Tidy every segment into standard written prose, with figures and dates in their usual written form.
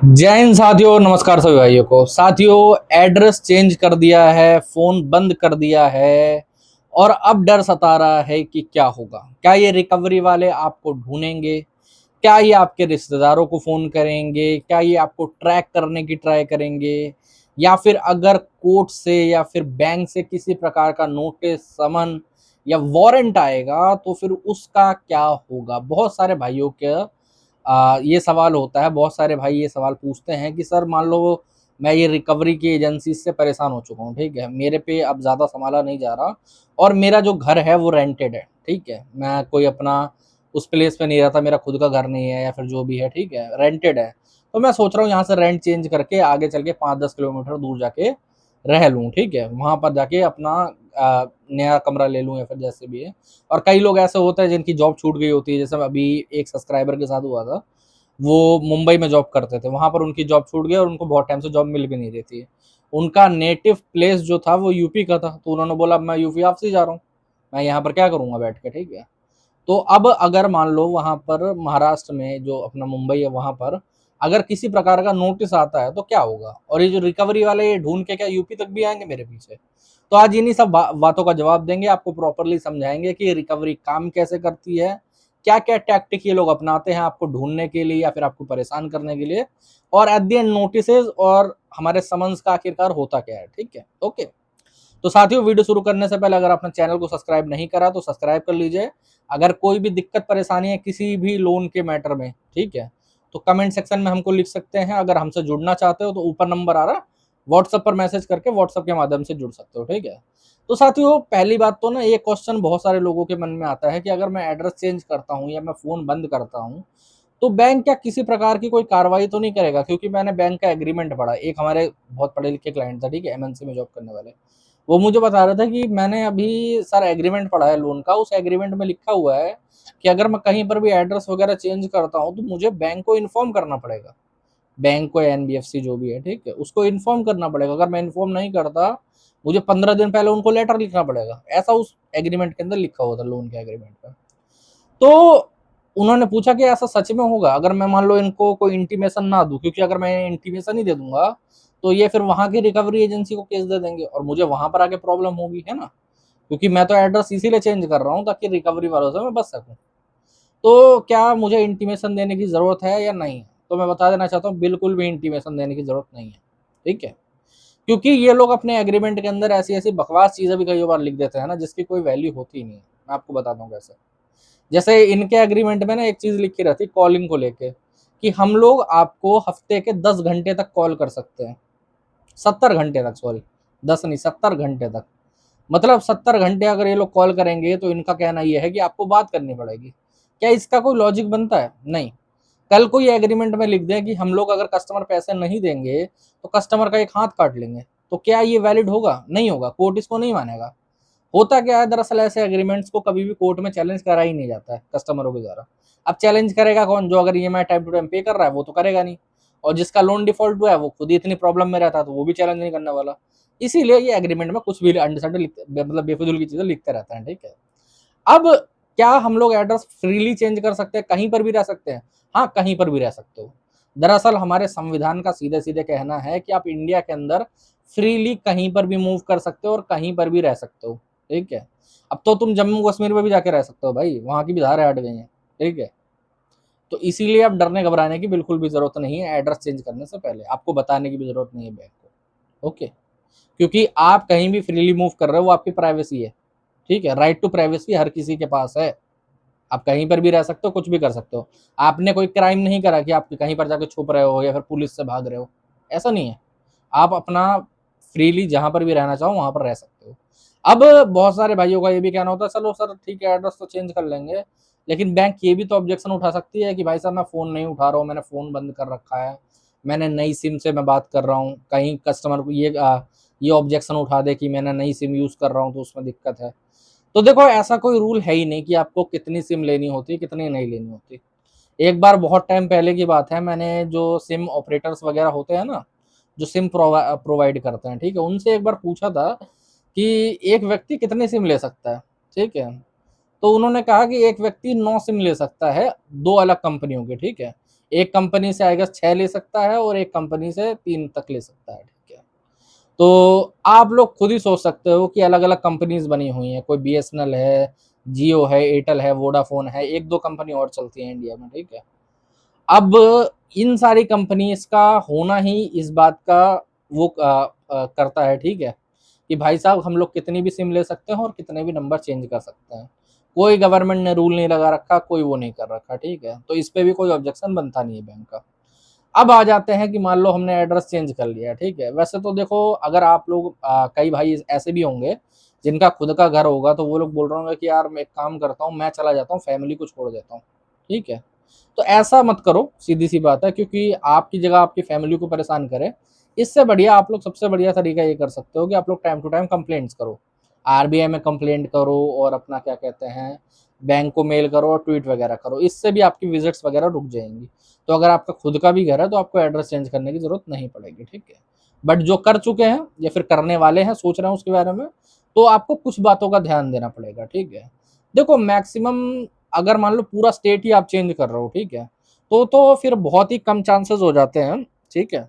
जय हिंद साथियों, नमस्कार सभी भाइयों को। साथियों, एड्रेस चेंज कर दिया है, फोन बंद कर दिया है और अब डर सता रहा है कि क्या होगा। क्या ये रिकवरी वाले आपको ढूंढेंगे? क्या ये आपके रिश्तेदारों को फोन करेंगे? क्या ये आपको ट्रैक करने की ट्राई करेंगे? या फिर अगर कोर्ट से या फिर बैंक से किसी प्रकार का नोटिस, समन या वारंट आएगा तो फिर उसका क्या होगा? बहुत सारे भाइयों के ये सवाल होता है। बहुत सारे भाई ये सवाल पूछते हैं कि सर मान लो मैं ये रिकवरी की एजेंसी से परेशान हो चुका हूँ, ठीक है, मेरे पे अब ज़्यादा संभाला नहीं जा रहा और मेरा जो घर है वो रेंटेड है, ठीक है, मैं कोई अपना उस प्लेस पे नहीं रहता, मेरा खुद का घर नहीं है या फिर जो भी है, ठीक है, रेंटेड है। तो मैं सोच रहा हूँ यहाँ से रेंट चेंज करके आगे चल के 5-10 किलोमीटर दूर जाके रह लूँ, ठीक है, वहाँ पर जाके अपना नया कमरा ले लूँ या फिर जैसे भी है। और कई लोग ऐसे होते हैं जिनकी जॉब छूट गई होती है, जैसे अभी एक सब्सक्राइबर के साथ हुआ था। वो मुंबई में जॉब करते थे, वहां पर उनकी जॉब छूट गई और उनको बहुत टाइम से जॉब मिल भी नहीं रही थी। उनका नेटिव प्लेस जो था वो यूपी का था, तो उन्होंने बोला मैं यूपी ऑफिस ही जा रहा हूँ, मैं यहाँ पर क्या करूंगा बैठ के, ठीक है। तो अब अगर मान लो वहां पर महाराष्ट्र में जो अपना मुंबई है वहां पर अगर किसी प्रकार का नोटिस आता है तो क्या होगा? और ये जो रिकवरी वाले ये ढूंढ के क्या यूपी तक भी आएंगे मेरे पीछे? तो आज इन्हीं सब बातों का जवाब देंगे, आपको प्रॉपरली समझाएंगे कि रिकवरी काम कैसे करती है, क्या क्या टैक्टिक ये लोग अपनाते हैं आपको ढूंढने के लिए या फिर आपको परेशान करने के लिए, और एट द एंड नोटिसेज और हमारे समन्स का आखिरकार होता क्या है, ठीक है। ओके, तो साथियों, वीडियो शुरू करने से पहले अगर आपने चैनल को सब्सक्राइब नहीं करा तो सब्सक्राइब कर लीजिए। अगर कोई भी दिक्कत परेशानी है किसी भी लोन के मैटर में, ठीक है, तो कमेंट सेक्शन में हमको लिख सकते हैं। अगर हमसे जुड़ना चाहते हो तो ऊपर नंबर आ रहा है, व्हाट्सएप पर मैसेज करके व्हाट्सएप के माध्यम से जुड़ सकते हो, ठीक है। तो साथियों, पहली बात तो ना ये क्वेश्चन बहुत सारे लोगों के मन में आता है कि अगर मैं एड्रेस चेंज करता हूँ या मैं फोन बंद करता हूँ तो बैंक क्या किसी प्रकार की कोई कार्रवाई तो नहीं करेगा? क्योंकि मैंने बैंक का एग्रीमेंट पढ़ा, एक हमारे बहुत पढ़े लिखे क्लाइंट था, ठीक है, एमएनसी में जॉब करने वाले। वो मुझे बता रहा था कि मैंने अभी सर एग्रीमेंट पढ़ा है लोन का, उस एग्रीमेंट में लिखा हुआ है कि अगर मैं कहीं पर भी एड्रेस वगैरह चेंज करता हूँ तो मुझे बैंक को इन्फॉर्म करना पड़ेगा। बैंक को, एनबीएफसी जो भी है, ठीक है, उसको इन्फॉर्म करना पड़ेगा। अगर मैं इन्फॉर्म नहीं करता, मुझे 15 दिन पहले उनको लेटर लिखना पड़ेगा। ऐसा उस एग्रीमेंट के अंदर लिखा हुआ था, लोन के एग्रीमेंट में। तो उन्होंने पूछा कि ऐसा सच में होगा अगर मैं मान लो इनको कोई इंटीमेशन ना दूं? क्योंकि अगर मैं इंटीमेशन ही दे दूंगा तो ये फिर वहां की रिकवरी एजेंसी को केस दे देंगे और मुझे वहां पर आके प्रॉब्लम होगी, है ना। क्योंकि मैं तो एड्रेस इसीलिए चेंज कर रहा हूँ ताकि रिकवरी वालों से मैं बच सकूं। तो क्या मुझे इंटीमेशन देने की जरूरत है या नहीं? तो मैं बता देना चाहता हूँ, बिल्कुल भी इंटीमेशन देने की जरूरत नहीं है, ठीक है। क्योंकि ये लोग अपने एग्रीमेंट के अंदर ऐसी ऐसी बकवास चीजें भी कई बार लिख देते हैं ना, जिसकी कोई वैल्यू होती ही नहीं है। मैं आपको बताता हूँ कैसे। जैसे इनके एग्रीमेंट में ना एक चीज लिखी रहती कॉलिंग को लेके, कि हम लोग आपको हफ्ते के 10 घंटे तक कॉल कर सकते हैं। 70 घंटे तक, सॉरी, 10 नहीं, 70 घंटे तक। मतलब 70 घंटे अगर ये लोग कॉल करेंगे तो इनका कहना ये है कि आपको बात करनी पड़ेगी। क्या इसका कोई लॉजिक बनता है? नहीं। कल कोई एग्रीमेंट में लिख दें कि हम लोग अगर कस्टमर पैसे नहीं देंगे तो कस्टमर का एक हाथ काट लेंगे, तो क्या ये वैलिड होगा? नहीं होगा, कोर्ट इसको नहीं मानेगा। होता क्या है, दरअसल ऐसे एग्रीमेंट्स को कभी भी कोर्ट में चैलेंज करा ही नहीं जाता है कस्टमरों के द्वारा। अब चैलेंज करेगा कौन? जो अगर ईएमआई टाइम टू टाइम पे कर रहा है वो तो करेगा नहीं, और जिसका लोन डिफॉल्ट हुआ है वो खुद ही इतनी प्रॉब्लम में रहता है तो वो भी चैलेंज नहीं करने वाला। इसीलिए ये एग्रीमेंट में कुछ भी अनडिसाइडेड मतलब बेफिजूल की चीजें लिखते रहते हैं, ठीक है। अब क्या हम लोग एड्रेस फ्रीली चेंज कर सकते हैं, कहीं पर भी रह सकते हैं? हाँ, कहीं पर भी रह सकते हो। दरअसल हमारे संविधान का सीधे सीधे कहना है कि आप इंडिया के अंदर फ्रीली कहीं पर भी मूव कर सकते हो और कहीं पर भी रह सकते हो, ठीक है। अब तो तुम जम्मू कश्मीर में भी जाके रह सकते हो भाई, वहां की भी धारें हट गई हैं, ठीक है। तो इसीलिए अब डरने घबराने की बिल्कुल भी जरूरत नहीं है। एड्रेस चेंज करने से पहले आपको बताने की भी जरूरत नहीं है बैंक को, ओके। क्योंकि आप कहीं भी फ्रीली मूव कर रहे हो, वो आपकी प्राइवेसी है, ठीक है। राइट टू प्राइवेसी हर किसी के पास है। आप कहीं पर भी रह सकते हो, कुछ भी कर सकते हो। आपने कोई क्राइम नहीं करा कि आप कहीं पर जाकर छुप रहे हो या फिर पुलिस से भाग रहे हो, ऐसा नहीं है। आप अपना फ्रीली जहां पर भी रहना चाहो वहां पर रह सकते हो। अब बहुत सारे भाइयों का ये भी कहना होता है, चलो सर ठीक है एड्रेस तो चेंज कर लेंगे, लेकिन बैंक ये भी तो ऑब्जेक्शन उठा सकती है कि भाई साहब मैं फोन नहीं उठा रहा हूँ, मैंने फोन बंद कर रखा है, मैंने नई सिम से मैं बात कर रहा हूँ। कहीं कस्टमर को ये ऑब्जेक्शन उठा दे कि मैंने नई सिम यूज कर रहा हूँ तो उसमें दिक्कत है। तो देखो, ऐसा कोई रूल है ही नहीं कि आपको कितनी सिम लेनी होती, कितनी नहीं लेनी होती। एक बार बहुत टाइम पहले की बात है, मैंने जो सिम ऑपरेटर्स वगैरह होते हैं ना, जो सिम प्रोवाइड करते हैं, ठीक है, उनसे एक बार पूछा था कि एक व्यक्ति कितनी सिम ले सकता है, ठीक है। तो उन्होंने कहा कि एक व्यक्ति 9 सिम ले सकता है, 2 अलग कंपनियों के, ठीक है। एक कंपनी से आई गेस 6 ले सकता है और एक कंपनी से 3 तक ले सकता है, ठीक है। तो आप लोग खुद ही सोच सकते हो कि अलग-अलग कंपनीज़ बनी हुई हैं, कोई बीएसएनएल है, जियो है, एयरटेल है, वोडाफ़ोन है, 1-2 कंपनी और चलती हैं इंडिया में, ठीक है। अब इन सारी कंपनीज़ का होना ही इस बात का वो करता है, ठीक है, कि भाई साहब हम लोग कितनी भी सिम ले सकते हैं और कितने भी नंबर चेंज कर सकते हैं। कोई गवर्नमेंट ने रूल नहीं लगा रखा, कोई वो नहीं कर रखा, ठीक है। तो इस पे भी कोई ऑब्जेक्शन बनता नहीं है बैंक का। अब आ जाते हैं कि मान लो हमने एड्रेस चेंज कर लिया, ठीक है। वैसे तो देखो अगर आप लोग कई भाई ऐसे भी होंगे जिनका खुद का घर होगा तो वो लोग बोल रहे होंगे कि यार मैं एक काम करता हूँ, मैं चला जाता हूँ, फैमिली को छोड़ देता हूँ, ठीक है। तो ऐसा मत करो, सीधी-सी बात है, क्योंकि आपकी जगह आपकी फैमिली को परेशान करे, इससे बढ़िया आप लोग सबसे बढ़िया तरीका ये कर सकते हो कि आप लोग टाइम टू टाइम कंप्लेंट्स करो। आरबीआई में कंप्लेंट करो और अपना क्या कहते हैं, बैंक को मेल करो और ट्वीट वगैरह करो। इससे भी आपकी विज़िट्स वगैरह रुक जाएँगी। तो अगर आपका खुद का भी घर है तो आपको एड्रेस चेंज करने की ज़रूरत नहीं पड़ेगी, ठीक है। बट जो कर चुके हैं या फिर करने वाले हैं, सोच रहे हैं उसके बारे में, तो आपको कुछ बातों का ध्यान देना पड़ेगा, ठीक है। देखो मैक्सिमम अगर मान लो पूरा स्टेट ही आप चेंज कर रहे हो, ठीक है, तो फिर बहुत ही कम चांसेस हो जाते हैं, ठीक है।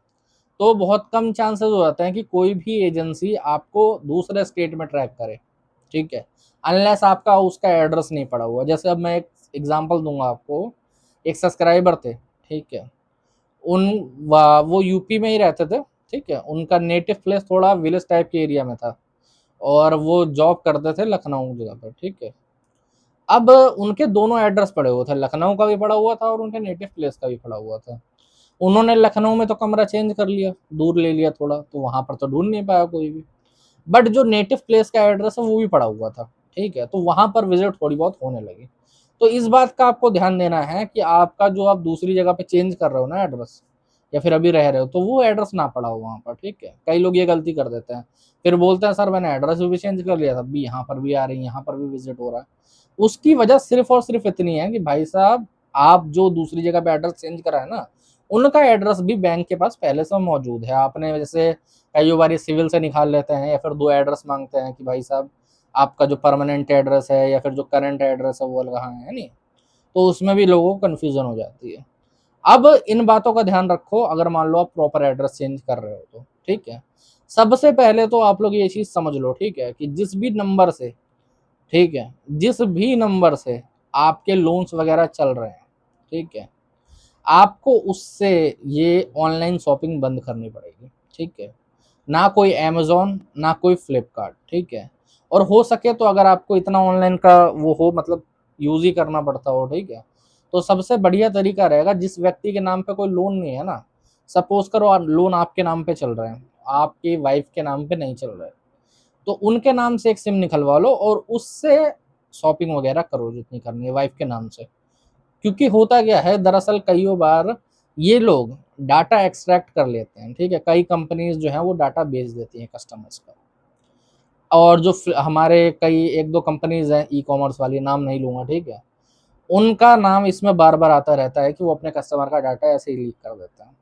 तो बहुत कम चांसेस हो जाते हैं कि कोई भी एजेंसी आपको दूसरे स्टेट में ट्रैक करे, ठीक है। अनलेस आपका उसका एड्रेस नहीं पड़ा हुआ। जैसे अब मैं एक एग्ज़ाम्पल दूँगा आपको, एक सब्सक्राइबर थे, ठीक है। उन वो यूपी में ही रहते थे, ठीक है। उनका नेटिव प्लेस थोड़ा विलेज टाइप के एरिया में था और वो जॉब करते थे लखनऊ जगह पे, ठीक है। अब उनके दोनों एड्रेस पड़े हुए थे, लखनऊ का भी पड़ा हुआ था और उनके नेटिव प्लेस का भी पड़ा हुआ था। उन्होंने लखनऊ में तो कमरा चेंज कर लिया, दूर ले लिया थोड़ा, तो वहाँ पर तो ढूँढ नहीं पाया कोई भी। बट जो नेटिव प्लेस का एड्रेस है वो भी पड़ा हुआ था, ठीक है। तो वहाँ पर विज़िट थोड़ी बहुत होने लगी। तो इस बात का आपको ध्यान देना है कि आपका जो आप दूसरी जगह पे चेंज कर रहे हो ना एड्रेस या फिर अभी रह रहे हो, तो वो एड्रेस ना पड़ा हो वहाँ पर, ठीक है। कई लोग ये गलती कर देते हैं। फिर बोलते हैं सर मैंने एड्रेस भी चेंज कर लिया, तब भी यहाँ पर भी आ रही है, यहाँ पर भी विज़िट हो रहा है। उसकी वजह सिर्फ़ और सिर्फ़ इतनी है कि भाई साहब आप जो दूसरी जगह पे एड्रेस चेंज करा है ना, उनका एड्रेस भी बैंक के पास पहले से मौजूद है। आपने जैसे कई बार सिविल से निकाल लेते हैं या फिर 2 एड्रेस माँगते हैं कि भाई साहब आपका जो परमानेंट एड्रेस है या फिर जो करंट एड्रेस है वो कहाँ है नहीं? तो उसमें भी लोगों को कन्फ्यूज़न हो जाती है। अब इन बातों का ध्यान रखो अगर मान लो आप प्रॉपर एड्रेस चेंज कर रहे हो तो, ठीक है? सबसे पहले तो आप लोग ये चीज़ समझ लो, ठीक है? कि जिस भी नंबर से, ठीक है? जिस भी नंबर से आपके लोन्स वगैरह चल रहे हैं, ठीक है? आपको उससे ये ऑनलाइन शॉपिंग बंद करनी पड़ेगी, ठीक है? ना कोई अमेज़न, ना कोई फ्लिपकार्ट, ठीक है? और हो सके तो अगर आपको इतना ऑनलाइन का वो हो मतलब यूज़ ही करना पड़ता हो, ठीक है? तो सबसे बढ़िया तरीका रहेगा जिस व्यक्ति के नाम पे कोई लोन नहीं है ना, सपोज़ करो लोन आपके नाम पे चल रहे हैं, आपकी वाइफ़ के नाम पे नहीं चल रहे हैं, तो उनके नाम से एक सिम निकलवा लो और उससे शॉपिंग वगैरह करो जितनी करनी है वाइफ़ के नाम से। क्योंकि होता क्या है दरअसल कइयों बार ये लोग डाटा एक्सट्रैक्ट कर लेते हैं, ठीक है? कई कंपनीज़ जो हैं वो डाटा बेच देती हैं कस्टमर्स का। और जो हमारे कई 1-2 कंपनीज़ हैं ई-कॉमर्स वाली, नाम नहीं लूँगा, ठीक है? उनका नाम इसमें बार-बार आता रहता है कि वो अपने कस्टमर का डाटा ऐसे ही लीक कर देते हैं,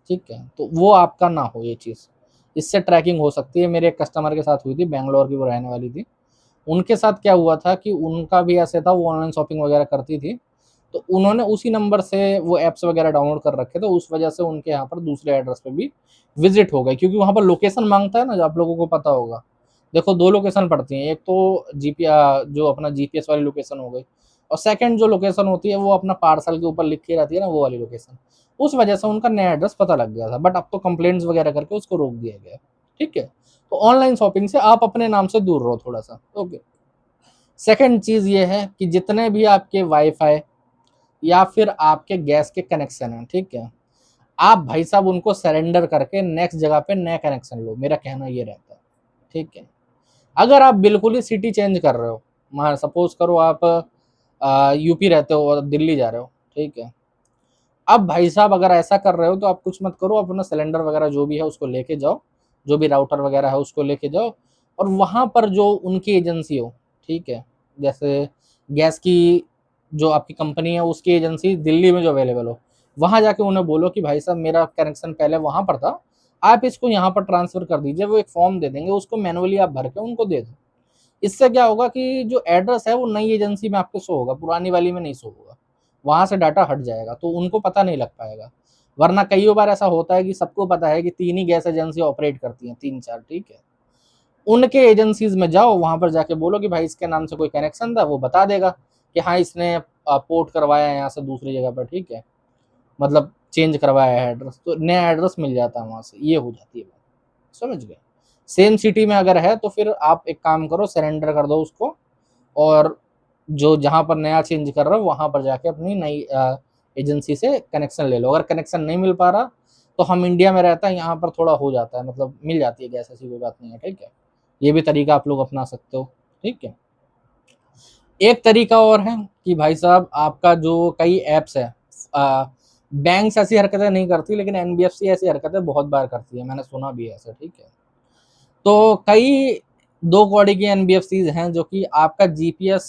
ठीक है? तो वो आपका ना हो ये चीज़। इससे ट्रैकिंग हो सकती है। मेरे एक कस्टमर के साथ हुई थी, बैंगलोर की वो रहने वाली थी। उनके साथ क्या हुआ था कि उनका भी ऐसे था, वो ऑनलाइन शॉपिंग वगैरह करती थी। तो उन्होंने उसी नंबर से वो ऐप्स वगैरह डाउनलोड कर रखे थे, उस वजह से उनके यहाँ पर दूसरे एड्रेस पे भी विज़िट हो गई क्योंकि वहाँ पर लोकेशन माँगता है ना, जो आप लोगों को पता होगा। देखो 2 लोकेशन पड़ती हैं, एक तो जो अपना जीपीएस वाली लोकेशन हो गई और सेकंड जो लोकेशन होती है वो अपना पार्सल के ऊपर लिखी रहती है ना, वो वाली लोकेशन। उस वजह से उनका नया एड्रेस पता लग गया था, बट अब तो कंप्लेंट्स वगैरह करके उसको रोक दिया गया है, ठीक है? तो ऑनलाइन शॉपिंग से आप अपने नाम से दूर रहो थोड़ा-सा, ओके। सेकंड चीज़ ये है कि जितने भी आपके वाई-फाई या फिर आपके गैस के कनेक्शन हैं, ठीक है? आप भाई साहब उनको सरेंडर करके नेक्स्ट जगह पे नया कनेक्शन लो, मेरा कहना ये रहता है, ठीक है? अगर आप बिल्कुल ही सिटी चेंज कर रहे हो, मान सपोज़ करो आप यूपी रहते हो और दिल्ली जा रहे हो, ठीक है? अब भाई साहब अगर ऐसा कर रहे हो तो आप कुछ मत करो, अपना सिलेंडर वगैरह जो भी है उसको लेके जाओ, जो भी राउटर वगैरह है उसको लेके जाओ और वहाँ पर जो उनकी एजेंसी हो, ठीक है? जैसे गैस की जो आपकी कंपनी है उसकी एजेंसी दिल्ली में जो अवेलेबल हो, वहाँ जाके उन्हें बोलो कि भाई साहब मेरा कनेक्शन पहले वहाँ पर था, आप इसको यहाँ पर ट्रांसफ़र कर दीजिए। वो एक फॉर्म दे देंगे, उसको मैनुअली आप भर के उनको दे दो। इससे क्या होगा कि जो एड्रेस है वो नई एजेंसी में आपके शो होगा, पुरानी वाली में नहीं शो होगा। वहाँ से डाटा हट जाएगा, तो उनको पता नहीं लग पाएगा। वरना कई बार ऐसा होता है कि सबको पता है कि 3 ही गैस एजेंसी ऑपरेट करती हैं, 3-4, ठीक है। उनके एजेंसीज में जाओ, वहाँ पर जाके बोलो कि भाई इसके नाम से कोई कनेक्शन था, वो बता देगा कि हाँ इसने पोर्ट करवाया है यहाँ से दूसरी जगह पर, ठीक है, मतलब चेंज करवाया है एड्रेस, तो नया एड्रेस मिल जाता है वहाँ से, ये हो जाती है बात, समझ गए। सेम सिटी में अगर है तो फिर आप एक काम करो, सरेंडर कर दो उसको, और जो जहाँ पर नया चेंज कर रहे हो वहाँ पर जाके अपनी नई एजेंसी से कनेक्शन ले लो। अगर कनेक्शन नहीं मिल पा रहा तो हम इंडिया में रहता है, यहाँ पर थोड़ा हो जाता है, मतलब मिल जाती है गैस, ऐसी कोई बात नहीं है, ठीक है। ये भी तरीका आप लोग अपना सकते हो, ठीक है। एक तरीका और है कि भाई साहब आपका जो कई ऐप्स है, बैंक्स ऐसी हरकतें नहीं करती, लेकिन एनबीएफसी ऐसी हरकतें बहुत बार करती है, मैंने सुना भी है ऐसा, ठीक है। तो कई दो कौड़ी की एनबीएफसीज हैं जो कि आपका जीपीएस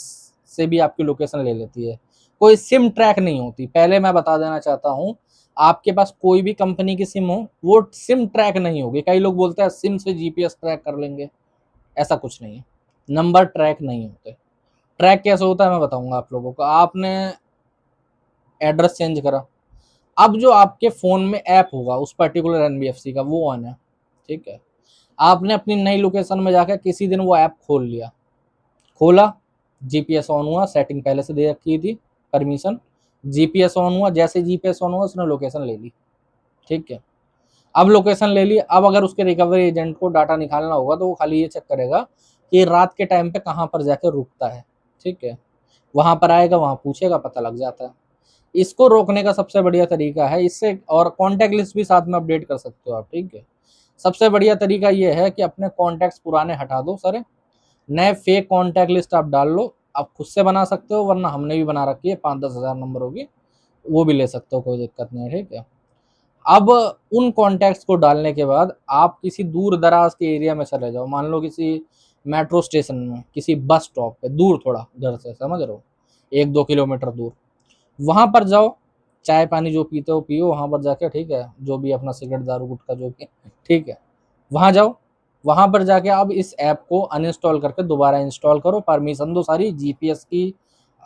से भी आपकी लोकेशन ले लेती है, कोई सिम ट्रैक नहीं होती। पहले मैं बता देना चाहता हूँ, आपके पास कोई भी कंपनी की सिम हो, वो सिम ट्रैक नहीं होगी। कई लोग बोलते हैं सिम से जीपीएस ट्रैक कर लेंगे, ऐसा कुछ नहीं है, नंबर ट्रैक नहीं होते। ट्रैक कैसे होता है मैं बताऊंगा आप लोगों को। आपने एड्रेस चेंज करा, अब जो आपके फोन में ऐप होगा उस पर्टिकुलर एनबीएफसी का, वो ऑन है, ठीक है। आपने अपनी नई लोकेशन में जाकर किसी दिन वो ऐप खोल लिया, खोला, जीपीएस ऑन हुआ, सेटिंग पहले से दे रखी थी, परमिशन, जीपीएस ऑन हुआ, जैसे जीपीएस ऑन हुआ उसने लोकेशन ले ली, ठीक है। अब लोकेशन ले ली, अब अगर उसके रिकवरी एजेंट को डाटा निकालना होगा तो वो खाली ये चेक करेगा कि रात के टाइम पे कहाँ पर जाकर रुकता है, ठीक है। वहां पर आएगा, वहां पूछेगा, पता लग जाता है। इसको रोकने का सबसे बढ़िया तरीका है इससे, और कॉन्टैक्ट लिस्ट भी साथ में अपडेट कर सकते हो आप, ठीक है। सबसे बढ़िया तरीका ये है कि अपने कॉन्टैक्ट्स पुराने हटा दो सारे, नए फेक कॉन्टैक्ट लिस्ट आप डाल लो। आप खुद से बना सकते हो, वरना हमने भी बना रखी है, 5-10 हज़ार नंबर होगी, वो भी ले सकते हो, कोई दिक्कत नहीं है, ठीक है। अब उन कॉन्टैक्ट्स को डालने के बाद आप किसी दूर दराज के एरिया में चले जाओ, मान लो किसी मेट्रो स्टेशन में, किसी बस स्टॉप पे, दूर थोड़ा घर से, समझ रहे हो, 1-2 किलोमीटर दूर, वहां पर जाओ, चाय पानी जो पीते हो पियो वहां पर जाके, ठीक है, जो भी अपना सिगरेट दारू गुटखा जो भी, ठीक है, वहां जाओ। वहां पर जाके अब इस ऐप को अनइंस्टॉल करके दोबारा इंस्टॉल करो, परमिशन दो सारी जीपीएस की,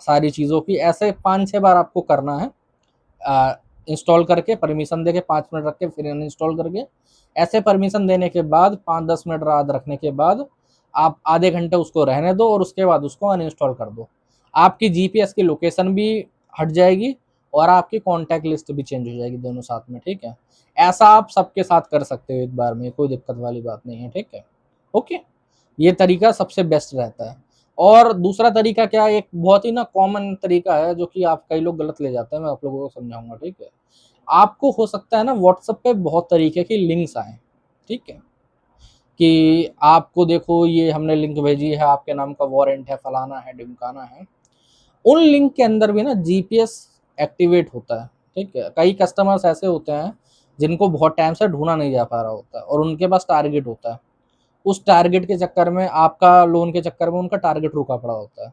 सारी चीज़ों की, ऐसे 5-6 बार आपको करना है। इंस्टॉल करके परमिशन देके 5 मिनट रख के फिर अनइंस्टॉल करके, ऐसे परमिशन देने के बाद 5-10 मिनट याद रखने के बाद आप आधे घंटे उसको रहने दो, और उसके बाद उसको अनइंस्टॉल कर दो। आपकी जीपीएस की लोकेशन भी हट जाएगी और आपकी कॉन्टैक्ट लिस्ट भी चेंज हो जाएगी, दोनों साथ में, ठीक है। ऐसा आप सबके साथ कर सकते हो एक बार में, कोई दिक्कत वाली बात नहीं है, ठीक है, ओके। ये तरीका सबसे बेस्ट रहता है। और दूसरा तरीका क्या है, एक बहुत ही ना कॉमन तरीका है जो कि आप कई लोग गलत ले जाते हैं, मैं आप लोगों को समझाऊंगा, ठीक है। आपको हो सकता है ना व्हाट्सएप पे बहुत तरीके की लिंक्स आए, ठीक है, कि आपको देखो ये हमने लिंक भेजी है, आपके नाम का वारंट है, फलाना है, ढिमकाना है। उन लिंक के अंदर भी ना जीपीएस एक्टिवेट होता है, ठीक है। कई कस्टमर्स ऐसे होते हैं जिनको बहुत टाइम से ढूंढा नहीं जा पा रहा होता है, और उनके पास टारगेट होता है, उस टारगेट के चक्कर में, आपका लोन के चक्कर में उनका टारगेट रुका पड़ा होता है।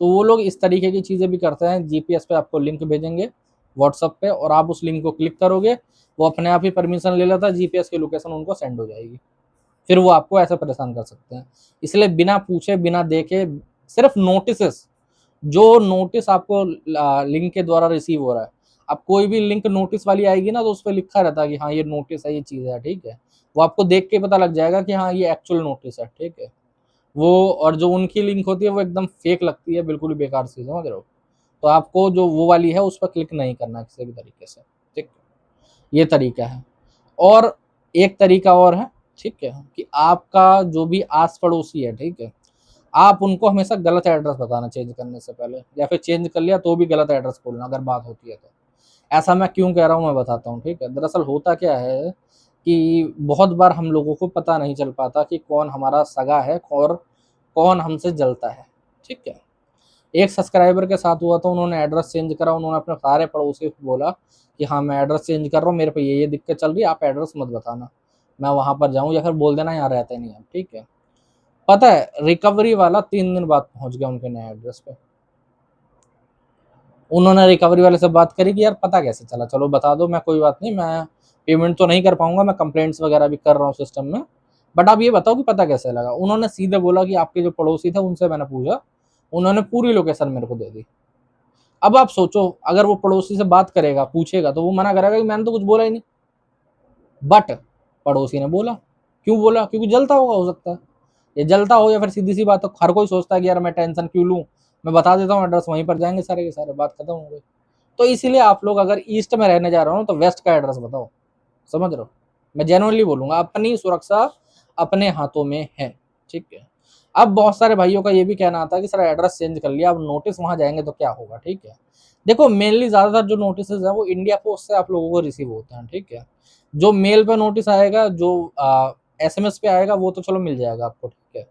तो वो लोग इस तरीके की चीज़ें भी करते हैं, जीपीएस पे आपको लिंक भेजेंगे व्हाट्सएप पे, और आप उस लिंक को क्लिक करोगे, वो अपने आप ही परमिशन ले लेता है, जीपीएस की लोकेशन उनको सेंड हो जाएगी। फिर वो आपको ऐसे परेशान कर सकते हैं। इसलिए बिना पूछे बिना देखे, सिर्फ नोटिस, जो नोटिस आपको लिंक के द्वारा रिसीव हो रहा है, अब कोई भी लिंक नोटिस वाली आएगी ना, तो उस पर लिखा रहता है कि हाँ ये नोटिस है, ये चीज़ है, ठीक है। वो आपको देख के पता लग जाएगा कि हाँ ये एक्चुअल नोटिस है, ठीक है। वो, और जो उनकी लिंक होती है वो एकदम फेक लगती है, बिल्कुल ही बेकार चीज़, समझ रहे हो। तो आपको जो वो वाली है उस पर क्लिक नहीं करना है किसी भी तरीके से, ठीक, ये तरीका है। और एक तरीका और है, ठीक है, कि आपका जो भी आस पड़ोसी है, ठीक है, आप उनको हमेशा गलत एड्रेस बताना चेंज करने से पहले, या फिर चेंज कर लिया तो भी गलत एड्रेस बोलना अगर बात होती है तो। ऐसा मैं क्यों कह रहा हूँ मैं बताता हूँ, ठीक है। दरअसल होता क्या है कि बहुत बार हम लोगों को पता नहीं चल पाता कि कौन हमारा सगा है और कौन हमसे जलता है, ठीक है। एक सब्सक्राइबर के साथ हुआ तो उन्होंने एड्रेस चेंज करा, उन्होंने अपने सारे पड़ोसी को बोला कि हाँ मैं एड्रेस चेंज कर रहा हूँ, मेरे पे ये दिक्कत चल रही है, आप एड्रेस मत बताना, मैं वहां पर जाऊँ, या फिर बोल देना यहाँ रहते नहीं आप, ठीक है। पता है रिकवरी वाला 3 दिन बाद पहुंच गया उनके नए एड्रेस पे। उन्होंने रिकवरी वाले से बात करी कि यार पता कैसे चला, चलो बता दो, मैं कोई बात नहीं, मैं पेमेंट तो नहीं कर पाऊंगा, मैं कंप्लेंट्स वगैरह भी कर रहा हूँ सिस्टम में, बट आप ये बताओ कि पता कैसे लगा। उन्होंने सीधे बोला कि आपके जो पड़ोसी थे उनसे मैंने पूछा, उन्होंने पूरी लोकेशन मेरे को दे दी। अब आप सोचो, अगर वो पड़ोसी से बात करेगा, पूछेगा, तो वो मना करेगा कि मैंने तो कुछ बोला ही नहीं, बट पड़ोसी ने बोला। क्यों बोला? क्योंकि जलता होगा, हो सकता है ये जलता हो, या फिर सीधी सी बात है, हर कोई सोचता है कि यार मैं टेंशन क्यों लूं, मैं बता देता हूँ एड्रेस, वहीं पर जाएंगे सारे के सारे, बात खत्म हो गई। तो इसीलिए आप लोग अगर ईस्ट में रहने जा रहे हो तो वेस्ट का एड्रेस बताओ, समझ रहे हो? मैं जेनुअनली बोलूंगा, अपनी सुरक्षा अपने हाथों में है, ठीक है। अब बहुत सारे भाइयों का ये भी कहना आता है कि सर एड्रेस चेंज कर लिया, अब नोटिस वहां जाएंगे तो क्या होगा, ठीक है। देखो, मेनली ज्यादातर जो नोटिस है वो इंडिया पोस्ट से आप लोगों को रिसीव होते हैं, ठीक है। जो मेल पे नोटिस आएगा, जो एसएमएस पे आएगा, वो तो चलो मिल जाएगा आपको, ठीक है।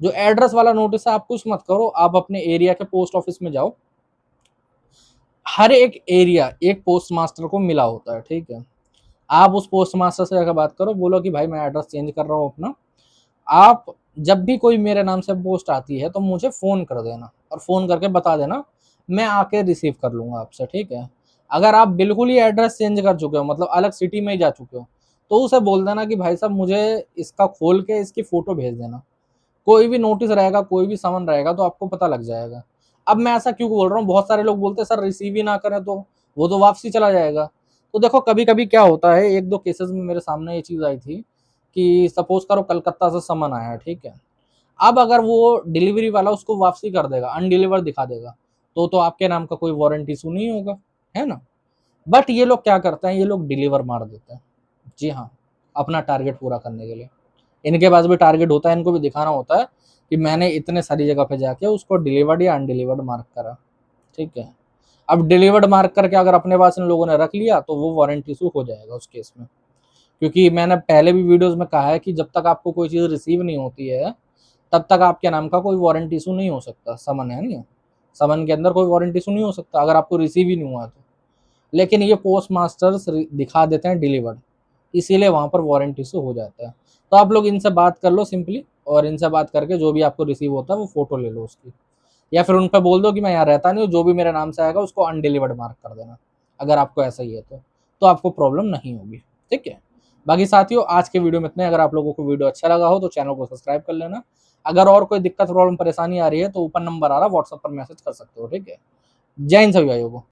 जो एड्रेस वाला नोटिस है, आप कुछ मत करो, आप अपने एरिया के पोस्ट ऑफिस में जाओ। हर एक एरिया एक पोस्ट मास्टर को मिला होता है, ठीक है। आप उस पोस्ट मास्टर से जाकर बात करो, बोलो कि भाई मैं एड्रेस चेंज कर रहा हूँ अपना, आप जब भी कोई मेरे नाम से पोस्ट आती है तो मुझे फोन कर देना, और फोन करके बता देना, मैं आके रिसीव कर लूंगा आपसे, ठीक है। अगर आप बिल्कुल ही एड्रेस चेंज कर चुके हो, मतलब अलग सिटी में ही जा चुके हो, तो उसे बोल देना कि भाई साहब मुझे इसका खोल के इसकी फोटो भेज देना। कोई भी नोटिस रहेगा, कोई भी समन रहेगा, तो आपको पता लग जाएगा। अब मैं ऐसा क्यों बोल रहा हूँ, बहुत सारे लोग बोलते हैं सर रिसीव ही ना करें तो वो तो वापसी चला जाएगा। तो देखो, कभी कभी क्या होता है, एक दो केसेस में मेरे सामने ये चीज आई थी कि सपोज करो कलकत्ता से समन आया, ठीक है। अब अगर वो डिलीवरी वाला उसको वापसी कर देगा, अनडिलीवर दिखा देगा, तो आपके नाम का कोई वारंटी इशू नहीं होगा, है ना। बट ये लोग क्या करते हैं, ये लोग डिलीवर मार देते हैं, जी हाँ, अपना टारगेट पूरा करने के लिए। इनके पास भी टारगेट होता है, इनको भी दिखाना होता है कि मैंने इतने सारी जगह पे जाके उसको डिलीवर्ड या अनडिलीवर्ड मार्क करा, ठीक है। अब डिलीवर्ड मार्क करके अगर अपने पास इन लोगों ने रख लिया तो वो वारंटी इशू हो जाएगा उस केस में। क्योंकि मैंने पहले भी वीडियोस में कहा है कि जब तक आपको कोई चीज़ रिसीव नहीं होती है, तब तक आपके नाम का कोई वारंटी इशू नहीं हो सकता। समन है नहीं, समन के अंदर कोई वारंटी इशू नहीं हो सकता अगर आपको रिसीव ही नहीं हुआ तो। लेकिन ये पोस्ट मास्टर्स दिखा देते हैं डिलीवर्ड, इसीलिए वहां पर वारंटी इशू हो जाता है। तो आप लोग इनसे बात कर लो सिंपली, और इनसे बात करके जो भी आपको रिसीव होता है वो फोटो ले लो उसकी, या फिर उन पर बोल दो कि मैं यहाँ रहता नहीं हूँ, जो भी मेरे नाम से आएगा उसको अनडिलीवर्ड मार्क कर देना। अगर आपको ऐसा ही है तो आपको प्रॉब्लम नहीं होगी, ठीक है। बाकी साथियों, आज के वीडियो में इतना। अगर आप लोगों को वीडियो अच्छा लगा हो तो चैनल को सब्सक्राइब कर लेना। अगर और कोई दिक्कत, प्रॉब्लम, परेशानी आ रही है तो ऊपर नंबर आ रहा है, व्हाट्सएप पर मैसेज कर सकते हो, ठीक है। जय हिंद सभी भाइयों को।